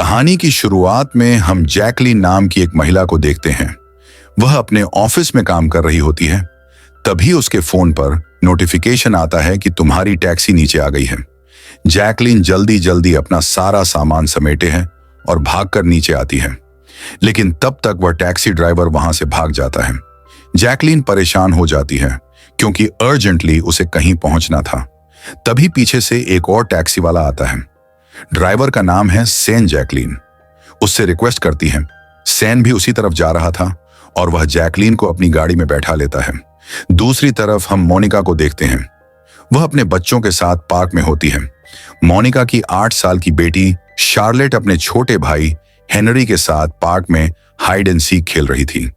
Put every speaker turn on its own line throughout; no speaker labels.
कहानी की शुरुआत में हम जैकलीन नाम की एक महिला को देखते हैं। वह अपने ऑफिस में काम कर रही होती है। तभी उसके फोन पर नोटिफिकेशन आता है कि तुम्हारी टैक्सी नीचे आ गई है। जैकलीन जल्दी जल्दी अपना सारा सामान समेटे है और भागकर नीचे आती है, लेकिन तब तक वह टैक्सी ड्राइवर वहां से भाग जाता है। जैकलीन परेशान हो जाती है क्योंकि अर्जेंटली उसे कहीं पहुंचना था। तभी पीछे से एक और टैक्सी वाला आता है। ड्राइवर का नाम है सेन। जैकलीन उससे रिक्वेस्ट करती है। सेन भी उसी तरफ जा रहा था और वह जैकलीन को अपनी गाड़ी में बैठा लेता है। दूसरी तरफ हम मोनिका को देखते हैं। वह अपने बच्चों के साथ पार्क में होती है। मोनिका की 8 साल की बेटी शार्लेट अपने छोटे भाई हेनरी के साथ पार्क में हाइड एंड सीक खेल रही थी।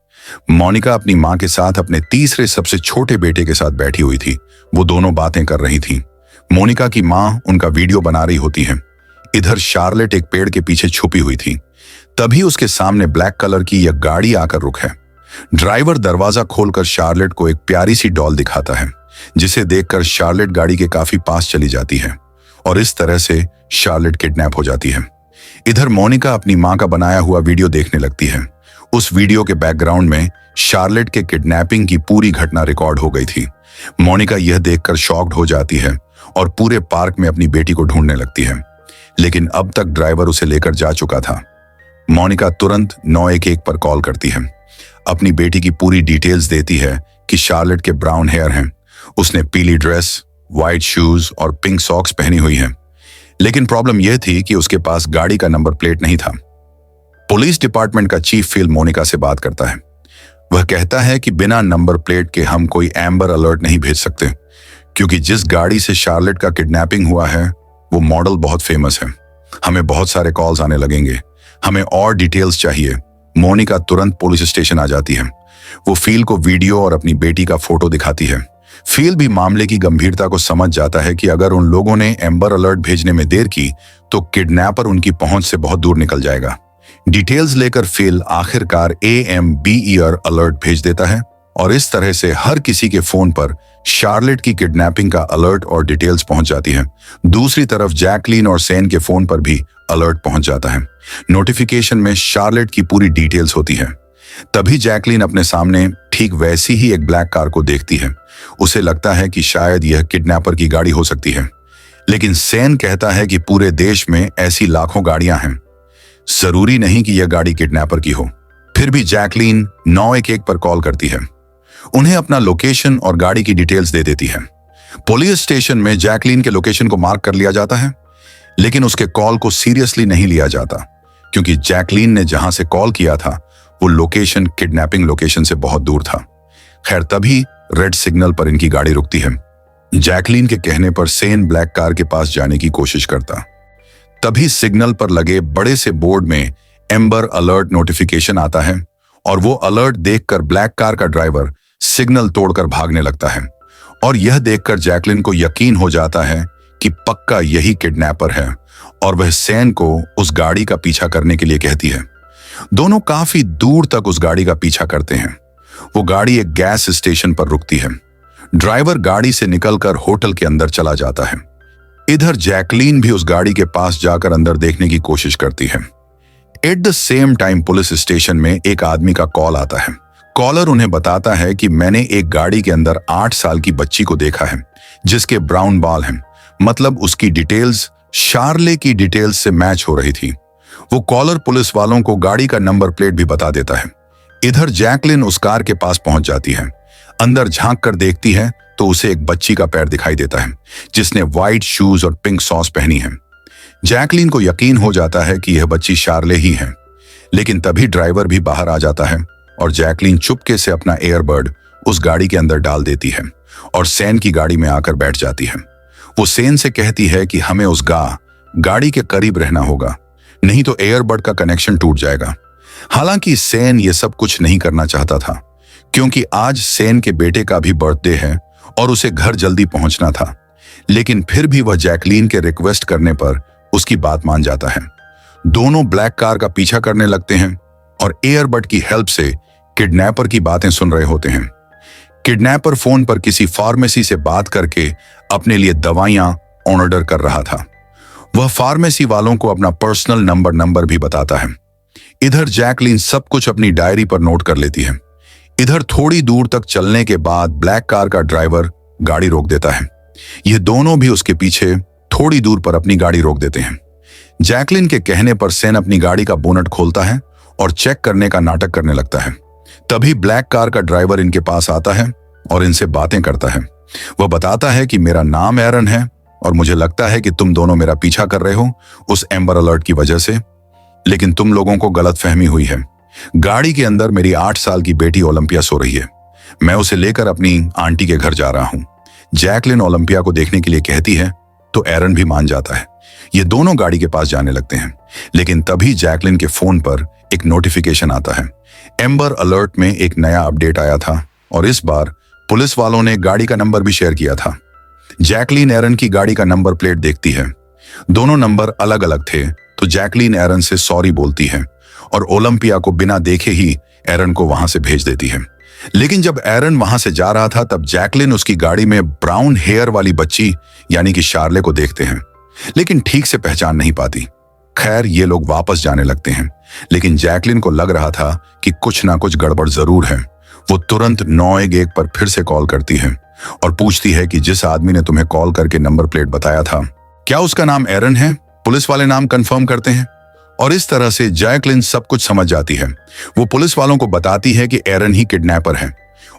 मोनिका अपनी मां के साथ अपने तीसरे सबसे छोटे बेटे के साथ बैठी हुई थी। वो दोनों बातें कर रही थी। मोनिका की मां उनका वीडियो बना रही होती है। इधर शार्लेट एक पेड़ के पीछे छुपी हुई थी। तभी उसके सामने ब्लैक कलर की यह गाड़ी आकर रुक है। ड्राइवर दरवाजा खोलकर शार्लेट को एक प्यारी सी डॉल दिखाता है, जिसे देखकर शार्लेट गाड़ी के काफी पास चली जाती है और इस तरह से शार्लेट किडनैप हो जाती है। इधर मोनिका अपनी मां का बनाया हुआ वीडियो देखने लगती है। उस वीडियो के बैकग्राउंड में शार्लेट के किडनैपिंग की पूरी घटना रिकॉर्ड हो गई थी। मोनिका यह देखकर शॉक्ड हो जाती है और पूरे पार्क में अपनी बेटी को ढूंढने लगती है, लेकिन अब तक ड्राइवर उसे लेकर जा चुका था। मोनिका तुरंत 911 पर कॉल करती है। अपनी बेटी की पूरी डिटेल्स देती है कि शार्लेट के ब्राउन हेयर हैं, उसने पीली ड्रेस, व्हाइट शूज और पिंक सॉक्स पहनी हुई हैं। लेकिन प्रॉब्लम यह थी कि उसके पास गाड़ी का नंबर प्लेट नहीं था। पुलिस डिपार्टमेंट का चीफ फील मोनिका से बात करता है। वह कहता है कि बिना नंबर प्लेट के हम कोई एम्बर अलर्ट नहीं भेज सकते, क्योंकि जिस गाड़ी से शार्लेट का किडनैपिंग हुआ है वो मॉडल बहुत फेमस है। हमें बहुत सारे कॉल्स आने लगेंगे, हमें और डिटेल्स चाहिए। मोनिका तुरंत पुलिस स्टेशन आ जाती है। वो फील को वीडियो और अपनी बेटी का फोटो दिखाती है। फील भी मामले की गंभीरता को समझ जाता है कि अगर उन लोगों ने एम्बर अलर्ट भेजने में देर की तो किडनैपर उनकी पहुंच से बहुत दूर निकल जाएगा। डिटेल्स लेकर फील आखिरकार AMBER अलर्ट भेज देता है और इस तरह से हर किसी के फोन पर शार्लेट की किडनैपिंग का अलर्ट और डिटेल्स पहुंच जाती है। दूसरी तरफ जैकलीन और सेन के फोन पर भी अलर्ट पहुंच जाता है। नोटिफिकेशन में शार्लेट की पूरी डिटेल्स होती है। तभी जैकलीन अपने सामने ठीक वैसी ही एक ब्लैक कार को देखती है। उसे लगता है कि शायद यह किडनैपर की गाड़ी हो सकती है, लेकिन सेन कहता है कि पूरे देश में ऐसी लाखों गाड़ियां हैं, जरूरी नहीं कि यह गाड़ी किडनैपर की हो। फिर भी जैकलीन 911 पर कॉल करती है। उन्हें अपना लोकेशन और गाड़ी की डिटेल्स दे देती है। पुलिस स्टेशन में जैकलीन के लोकेशन को मार्क कर लिया जाता है, लेकिन उसके कॉल को सीरियसली नहीं लिया जाता, क्योंकि जैकलीन ने जहां से कॉल किया था वो लोकेशन किडनैपिंग लोकेशन से बहुत दूर था। खैर, तभी रेड सिग्नल पर इनकी गाड़ी रुकती है। जैकलीन के कहने पर सेन ब्लैक कार के पास जाने की कोशिश करता। तभी सिग्नल पर लगे बड़े से बोर्ड में एम्बर अलर्ट नोटिफिकेशन आता है और वो अलर्ट देखकर ब्लैक कार का ड्राइवर सिग्नल तोड़कर भागने लगता है और यह देखकर जैकलीन को यकीन हो जाता है कि पक्का यही किडनैपर है और वह सेन को उस गाड़ी का पीछा करने के लिए कहती है। दोनों काफी दूर तक उस गाड़ी का पीछा करते हैं। वो गाड़ी एक गैस स्टेशन पर रुकती है। ड्राइवर गाड़ी से निकलकर होटल के अंदर चला जाता है। इधर जैकलीन भी उस गाड़ी के पास जाकर अंदर देखने की कोशिश करती है। At the same time police station में एक आदमी का कॉल आता है। कॉलर उन्हें बताता है कि मैंने एक गाड़ी के अंदर 8 साल की बच्ची को देखा है, जिसके ब्राउन बाल हैं। मतलब उसकी डिटेल्स शार्ले की डिटेल्स से मैच हो रही थी। वो कॉलर पुलिस वालों को गाड़ी का नंबर प्लेट भी बता देता है। इधर जैकलीन उस कार के पास पहुंच जाती है। अंदर झांक कर देखती है तो उसे एक बच्ची का पैर दिखाई देता है, जिसने व्हाइट शूज और पिंक सॉक्स पहनी है। जैकलीन को यकीन हो जाता है कि यह बच्ची शार्ले ही है, लेकिन तभी ड्राइवर भी बाहर आ जाता है और जैकलीन चुपके से अपना एयरबड उस गाड़ी के अंदर डाल देती है और सेन की गाड़ी में आकर बैठ जाती है। वो सेन से कहती है कि हमें उस गाड़ी के करीब रहना होगा, नहीं तो एयरबड का कनेक्शन टूट जाएगा। हालांकि सेन ये सब कुछ नहीं करना चाहता था, क्योंकि आज सेन के बेटे का भी बर्थडे है और उसे घर जल्दी पहुंचना था। लेकिन फिर भी वह जैकलीन के रिक्वेस्ट करने पर उसकी बात मान जाता है। दोनों ब्लैक कार का पीछा करने लगते हैं और एयरबड की हेल्प से किडनैपर की बातें सुन रहे होते हैं। किडनैपर फोन पर किसी फार्मेसी से बात करके अपने लिए दवाइयां ऑर्डर कर रहा था। वह फार्मेसी वालों को अपना पर्सनल नंबर भी बताता है। इधर जैकलीन सब कुछ अपनी डायरी पर नोट कर लेती है। इधर थोड़ी दूर तक चलने के बाद ब्लैक कार का ड्राइवर गाड़ी रोक देता है। ये दोनों भी उसके पीछे थोड़ी दूर पर अपनी गाड़ी रोक देते हैं। जैकलीन के कहने पर सेन अपनी गाड़ी का बोनट खोलता है और चेक करने का नाटक करने लगता है। तभी ब्लैक कार का ड्राइवर इनके पास आता है और इनसे बातें करता है। वह बताता है कि मेरा नाम एरन है और मुझे लगता है कि तुम दोनों मेरा पीछा कर रहे हो उस एम्बर अलर्ट की वजह से, लेकिन तुम लोगों को गलतफहमी हुई है। गाड़ी के अंदर मेरी 8 साल की बेटी ओलंपिया सो रही है। मैं उसे लेकर अपनी आंटी के घर जा रहा हूं। जैकलीन ओलंपिया को देखने के लिए कहती है तो एरन भी मान जाता है। ये दोनों गाड़ी के पास जाने लगते हैं, लेकिन तभी जैकलीन के फोन पर एक नोटिफिकेशन आता है। एम्बर अलर्ट में एक नया अपडेट आया था और इस बार पुलिस वालों ने गाड़ी का नंबर भी शेयर किया था। जैकलीन एरन की गाड़ी का नंबर प्लेट देखती है। दोनों नंबर अलग अलग थे, तो जैकलीन एरन से सॉरी बोलती है और ओलंपिया को बिना देखे ही एरन को वहां से भेज देती है। लेकिन जब एरन वहां से जा रहा था तब जैकलीन उसकी गाड़ी में ब्राउन हेयर वाली बच्ची यानी कि शार्ले को देखते हैं, लेकिन ठीक से पहचान नहीं पाती। खैर, ये लोग वापस जाने लगते हैं, लेकिन जैकलीन को लग रहा था कि कुछ ना कुछ गड़बड़ जरूर है। वो तुरंत 911 पर फिर से कॉल करती है और पूछती है कि जिस आदमी ने तुम्हें कॉल करके नंबर प्लेट बताया था, क्या उसका नाम एरन है? पुलिस वाले नाम कंफर्म करते हैं और इस तरह से जैकलीन सब कुछ समझ जाती है। वो पुलिस वालों को बताती है कि एरन ही किडनैपर है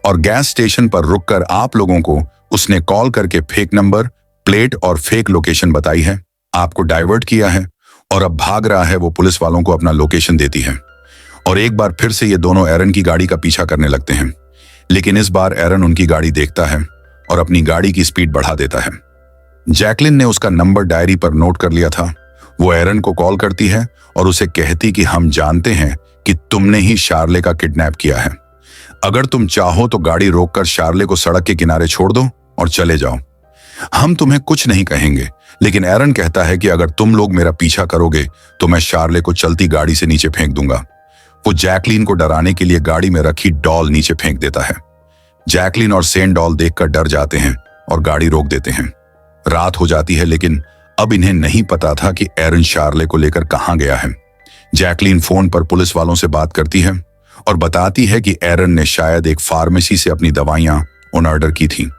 और गैस स्टेशन पर रुककर आप लोगों को उसने कॉल करके फेक नंबर प्लेट और फेक लोकेशन बताई है, आपको डाइवर्ट किया है और अब भाग रहा है। वो पुलिस वालों को अपना लोकेशन देती है और एक बार फिर से ये दोनों एरन की गाड़ी का पीछा करने लगते हैं, लेकिन इस बार एरन उनकी गाड़ी देखता है और अपनी गाड़ी की स्पीड बढ़ा देता है। जैकलीन ने उसका नंबर डायरी पर नोट कर लिया था। वो एरन को कॉल करती है और उसे कहती कि हम जानते हैं कि तुमने ही शार्ले का किडनैप किया है। अगर तुम चाहो तो गाड़ी रोककर शार्ले को सड़क के किनारे छोड़ दो और चले जाओ, हम तुम्हें कुछ नहीं कहेंगे। लेकिन एरन कहता है कि अगर तुम लोग मेरा पीछा करोगे तो मैं शार्ले को चलती गाड़ी से नीचे फेंक दूंगा। वो जैकलीन को डराने के लिए गाड़ी में रखी डॉल नीचे फेंक देता है। जैकलीन और सेन डॉल देखकर डर जाते हैं और गाड़ी रोक देते हैं। रात हो जाती है, लेकिन अब इन्हें नहीं पता था कि एरन शार्ले को लेकर कहां गया है। जैकलीन फोन पर पुलिस वालों से बात करती है और बताती है कि एरन ने शायद एक फार्मेसी से अपनी दवाइयां ऑर्डर की थी।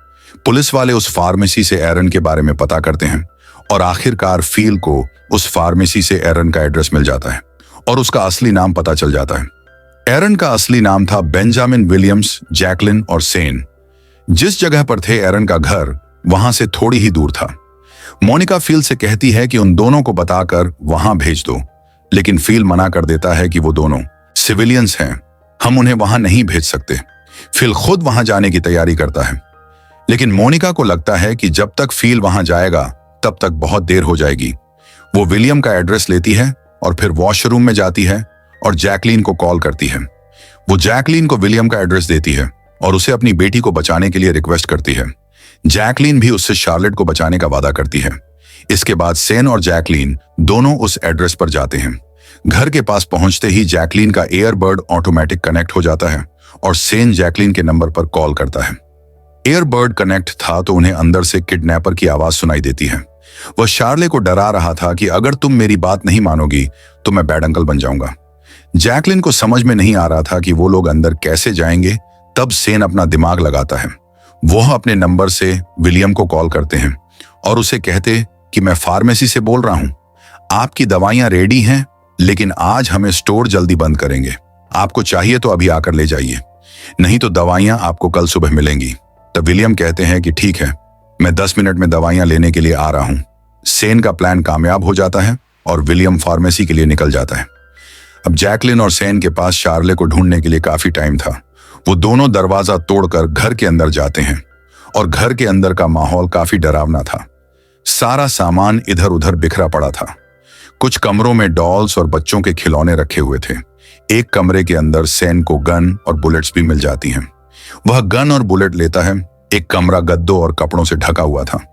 पुलिस वाले उस फार्मेसी से एरन के बारे में पता करते हैं और आखिरकार फील को उस फार्मेसी से एरन का एड्रेस मिल जाता है और उसका असली नाम पता चल जाता है। एरन का असली नाम था बेंजामिन विलियम्स। जैकलीन और सेन जिस जगह पर थे एरन का घर, वहां से थोड़ी ही दूर था। मोनिका फील से कहती है कि उन दोनों को बताकर वहां भेज दो, लेकिन फील मना कर देता है कि वो दोनों सिविलियंस हैं, हम उन्हें वहां नहीं भेज सकते। फील खुद वहां जाने की तैयारी करता है, लेकिन मोनिका को लगता है कि जब तक फील वहां जाएगा तब तक बहुत देर हो जाएगी। वो विलियम का एड्रेस लेती है और फिर वॉशरूम में जाती है और जैकलीन को कॉल करती है। वो जैकलीन को विलियम का एड्रेस देती है और उसे अपनी बेटी को बचाने के लिए रिक्वेस्ट करती है। जैकलीन भी उससे शार्लेट को बचाने का वादा करती है। इसके बाद सेन और जैकलीन दोनों उस एड्रेस पर जाते हैं। घर के पास पहुंचते ही जैकलीन का एयरबर्ड ऑटोमेटिक कनेक्ट हो जाता है और सेन जैकलीन के नंबर पर कॉल करता है। एयरबर्ड कनेक्ट था तो उन्हें अंदर से किडनैपर की आवाज सुनाई देती है। वह शार्ले को डरा रहा था कि अगर तुम मेरी बात नहीं मानोगी तो मैं बैड अंकल बन जाऊंगा। जैकलीन को समझ में नहीं आ रहा था कि वो लोग अंदर कैसे जाएंगे। तब सेन अपना दिमाग लगाता है। वह अपने नंबर से विलियम को कॉल करते हैं और उसे कहते कि मैं फार्मेसी से बोल रहा हूं, आपकी दवाइयां रेडी हैं, लेकिन आज हमें स्टोर जल्दी बंद करेंगे। आपको चाहिए तो अभी आकर ले जाइए, नहीं तो दवाइयां आपको कल सुबह मिलेंगी। तब विलियम कहते हैं कि ठीक है, मैं 10 मिनट में दवाइयां लेने के लिए आ रहा हूं। सेन का प्लान कामयाब हो जाता है और विलियम फार्मेसी के लिए निकल जाता है। अब जैकलीन और सेन के पास शार्ले को ढूंढने के लिए काफी टाइम था। वो दोनों दरवाजा तोड़कर घर के अंदर जाते हैं और घर के अंदर का माहौल काफी डरावना था। सारा सामान इधर उधर बिखरा पड़ा था। कुछ कमरों में डॉल्स और बच्चों के खिलौने रखे हुए थे। एक कमरे के अंदर सेन को गन और बुलेट्स भी मिल जाती हैं। वह गन और बुलेट लेता है। एक कमरा गद्दों और कपड़ों से ढका हुआ था।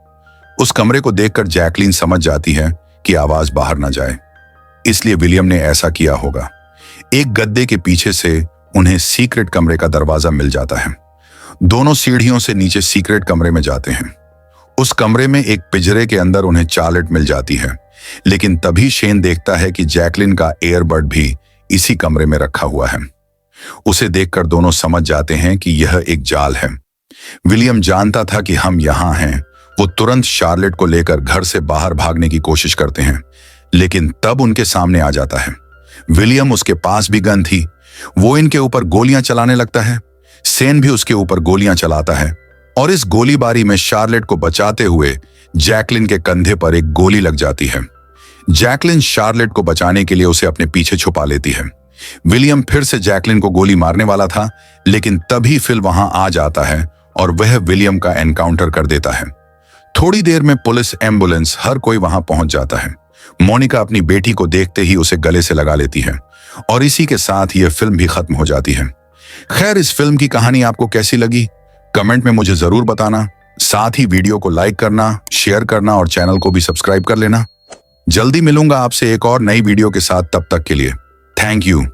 उस कमरे को देखकर जैकलीन समझ जाती है कि आवाज बाहर ना जाए, इसलिए विलियम ने ऐसा किया होगा। एक गद्दे के पीछे से उन्हें सीक्रेट कमरे का दरवाजा मिल जाता है। दोनों सीढ़ियों से नीचे सीक्रेट कमरे में जाते हैं। उस कमरे में एक पिंजरे के अंदर उन्हें चार्लेट मिल जाती है। लेकिन तभी शेन देखता है कि जैकलिन का एयरबड भी इसी कमरे में रखा हुआ है। उसे देखकर दोनों समझ जाते हैं कि यह एक जाल है। विलियम जानता था कि हम यहां हैं। वो तुरंत शार्लेट को लेकर घर से बाहर भागने की कोशिश करते हैं, लेकिन तब उनके सामने आ जाता है विलियम। उसके पास भी गन थी। वो इनके ऊपर गोलियां चलाने लगता है। शेन भी उसके ऊपर गोलियां चलाता है और इस गोलीबारी में शार्लेट को बचाते हुए जैकलिन के कंधे पर एक गोली लग जाती है। जैकलिन शार्लेट को बचाने के लिए उसे अपने पीछे छुपा लेती है। विलियम फिर से जैकलिन को गोली मारने वाला था, लेकिन तभी फिल वहां आ जाता है और वह विलियम का एनकाउंटर कर देता है। थोड़ी देर में पुलिस, एम्बुलेंस, हर कोई वहां पहुंच जाता है। मोनिका अपनी बेटी को देखते ही उसे गले से लगा लेती है और इसी के साथ यह फिल्म भी खत्म हो जाती है। खैर, इस फिल्म की कहानी आपको कैसी लगी कमेंट में मुझे जरूर बताना। साथ ही वीडियो को लाइक करना, शेयर करना और चैनल को भी सब्सक्राइब कर लेना। जल्दी मिलूंगा आपसे एक और नई वीडियो के साथ। तब तक के लिए थैंक यू।